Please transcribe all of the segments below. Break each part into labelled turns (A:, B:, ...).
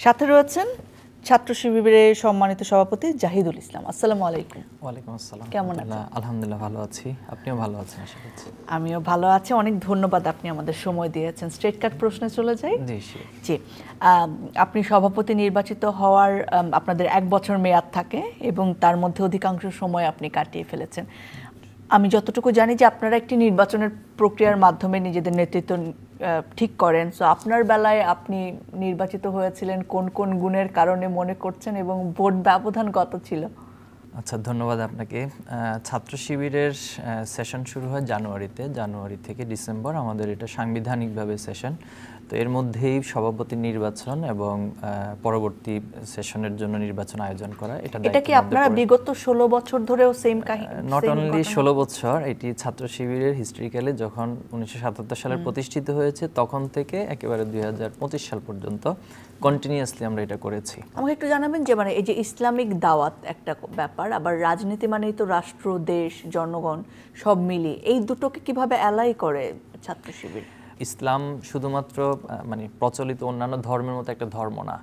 A: সাথে রয়েছেন ছাত্র শিবিরের সম্মানিত সভাপতি জাহিদুল ইসলাম। আসসালামু আলাইকুম।
B: ওয়ালাইকুম আসসালাম।
A: কেমন আছেন?
B: আলহামদুলিল্লাহ ভালো আছি, আপনিও ভালো আছেন আশা করছি।
A: আমিও ভালো আছি, অনেক ধন্যবাদ আপনি আমাদের সময় দিয়েছেন। স্ট্রেট কাট প্রশ্নে চলে যাই। জি, আপনি সভাপতি নির্বাচিত হওয়ার আপনাদের 1 বছর মেয়াদ থাকে এবং তার মধ্যে অধিকাংশ সময় আপনি কাটিয়ে ফেলেছেন। আমি যতটুকু জানি যে আপনারা একটি নির্বাচনের প্রক্রিয়ার মাধ্যমে নিজেদের নেতৃত্ব ঠিক করেন। সো আপনার বেলায় আপনি নির্বাচিত হয়েছিলেন কোন কোন গুণের কারণে মনে করছেন এবং ভোট ব্যবধান কত ছিল?
B: আচ্ছা, ধন্যবাদ আপনাকে। ছাত্র শিবিরের সেশন শুরু হয় জানুয়ারি থেকে ডিসেম্বর, আমাদের এটা সাংবিধানিকভাবে সেশন। তো এর মধ্যেই সভাপতি নির্বাচন এবং পরবর্তী সেশনের জন্য নির্বাচন আয়োজন করা।
A: এটা কি আপনারা বিগত 16 বছর ধরেও সেম কাহিনী?
B: নট অনলি 16 বছর, এটি ছাত্র শিবিরের হিস্ট্রিক্যালি যখন 1977 সালে প্রতিষ্ঠিত হয়েছে তখন থেকে একেবারে 2025 সাল পর্যন্ত কন্টিনিউয়াসলি আমরা এটা করেছি।
A: আমাকে একটু জানাবেন যে মানে এই যে ইসলামিক দাওয়াত একটা ব্যাপার, আবার রাজনীতি মানেই তো রাষ্ট্র, দেশ, জনগণ সব মিলিয়ে, এই দুটোকে কিভাবে অ্যালাই করে ছাত্র শিবির?
B: ইসলাম শুধুমাত্র মানে প্রচলিত অন্যান্য ধর্মের মতো একটা ধর্ম না,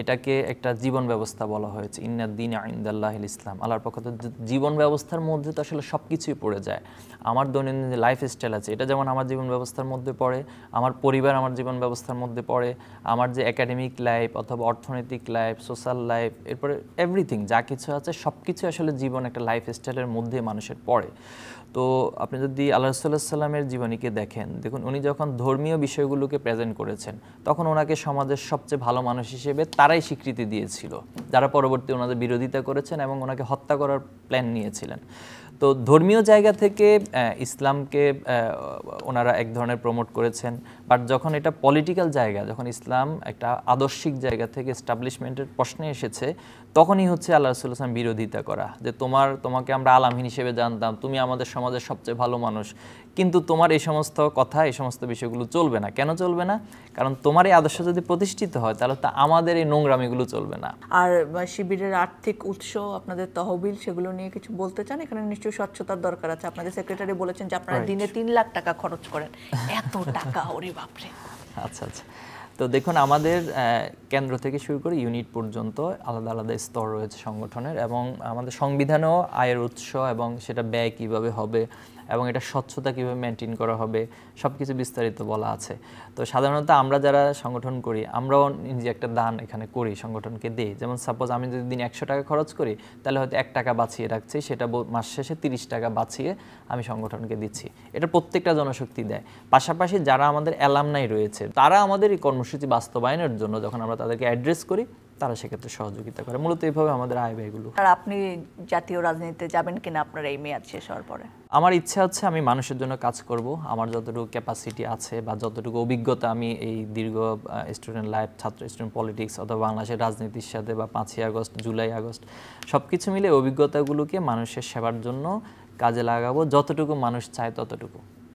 B: এটাকে একটা জীবন ব্যবস্থা বলা হয়েছে। ইন্নাদ-দীন ইনদাল্লাহিল ইসলাম, আল্লাহর পক্ষ থেকে জীবন ব্যবস্থার মধ্যে তো আসলে সব কিছুই পড়ে যায়। আমার দৈনন্দিন যে লাইফ স্টাইল আছে এটা যেমন আমার জীবন ব্যবস্থার মধ্যে পড়ে, আমার পরিবার আমার জীবন ব্যবস্থার মধ্যে পড়ে, আমার যে একাডেমিক লাইফ অথবা অর্থনৈতিক লাইফ, সোশ্যাল লাইফ, এরপরে এভরিথিং যা কিছু আছে সব কিছু আসলে জীবন একটা লাইফ স্টাইলের মধ্যে মানুষের পড়ে। তো আপনি যদি আল্লাহ রাসূলুল্লাহ সাল্লামের জীবনীকে দেখুন উনি যখন ধর্মীয় বিষয়গুলোকে প্রেজেন্ট করেছেন তখন ওনাকে সমাজের সবচেয়ে ভালো মানুষ হিসেবে তারাই স্বীকৃতি দিয়েছিল যারা পরবর্তী ওনাদের বিরোধিতা করেছেন এবং ওনাকে হত্যা করার প্ল্যান নিয়েছিলেন। তো ধর্মীয় জায়গা থেকে ইসলামকে ওনারা এক ধরনের প্রমোট করেছেন, বাট যখন এটা পলিটিক্যাল জায়গা, যখন ইসলাম একটা আদর্শিক জায়গা থেকে এস্টাবলিশমেন্টের প্রশ্নে এসেছে তখনই হচ্ছে আল্লাহ রাসূলুল্লাহ সাল্লাল্লাহু আলাইহি ওয়াসাল্লাম বিরোধিতা করা, যে তোমাকে আমরা আলামহীন হিসেবে জানতাম, তুমি আমাদের সমাজের সবচেয়ে ভালো মানুষ, কিন্তু তোমার এই সমস্ত কথা, এই সমস্ত বিষয়গুলো চলবে না। কেন চলবে না? কারণ তোমার এই আদর্শ যদি প্রতিষ্ঠিত হয় তাহলে তো আমাদের এই নোংরামিগুলো চলবে না।
A: আর শিবিরের আর্থিক উৎস, আপনাদের তহবিল, সেগুলো নিয়ে কিছু বলতে চান? এখানে নিশ্চয়ই স্বচ্ছতার দরকার আছে। আপনাদের সেক্রেটারি বলেছেন যে আপনারা দিনে 3 লাখ টাকা খরচ করেন। এত টাকা, ওরে বাপরে।
B: আচ্ছা, তো দেখুন আমাদের কেন্দ্র থেকে শুরু করে ইউনিট পর্যন্ত আলাদা আলাদা স্তর রয়েছে সংগঠনের, এবং আমাদের সংবিধানেও আয়ের উৎস এবং সেটা ব্যয় কিভাবে হবে এবং এটা স্বচ্ছতা কীভাবে মেনটেন করা হবে সব কিছু বিস্তারিত বলা আছে। তো সাধারণত আমরা যারা সংগঠন করি আমরাও নিজে একটা দান এখানে করি, সংগঠনকে দিই। যেমন সাপোজ আমি যদি দিন 100 টাকা খরচ করি তাহলে হয়তো 1 টাকা বাঁচিয়ে রাখছি, সেটা মাস শেষে 30 টাকা বাঁচিয়ে আমি সংগঠনকে দিচ্ছি। এটা প্রত্যেকটা জনশক্তি দেয়। পাশাপাশি যারা আমাদের অ্যালামনাই রয়েছে তারা আমাদের এই কর্মসূচি বাস্তবায়নের জন্য যখন আমরা তাদেরকে অ্যাড্রেস করি তারা সেক্ষেত্রে সহযোগিতা করে। মূলত এইভাবে আমাদের আয় ব্যয়গুলো।
A: আর আপনি জাতীয় রাজনীতিতে যাবেন কিনা আপনার এই মেয়াদ শেষ হওয়ার পরে?
B: আমার ইচ্ছা আছে আমি মানুষের জন্য কাজ করব। আমার যতটুকু ক্যাপাসিটি আছে বা যতটুকু অভিজ্ঞতা আমি এই দীর্ঘ স্টুডেন্ট লাইফ, ছাত্র স্টুডেন্ট পলিটিক্স অথবা বাংলাদেশের রাজনীতির সাথে বা 5ই আগস্ট, জুলাই আগস্ট সব কিছু মিলে অভিজ্ঞতাগুলোকে মানুষের সেবার জন্য কাজে লাগাবো, যতটুকু মানুষ চায় ততটুকু।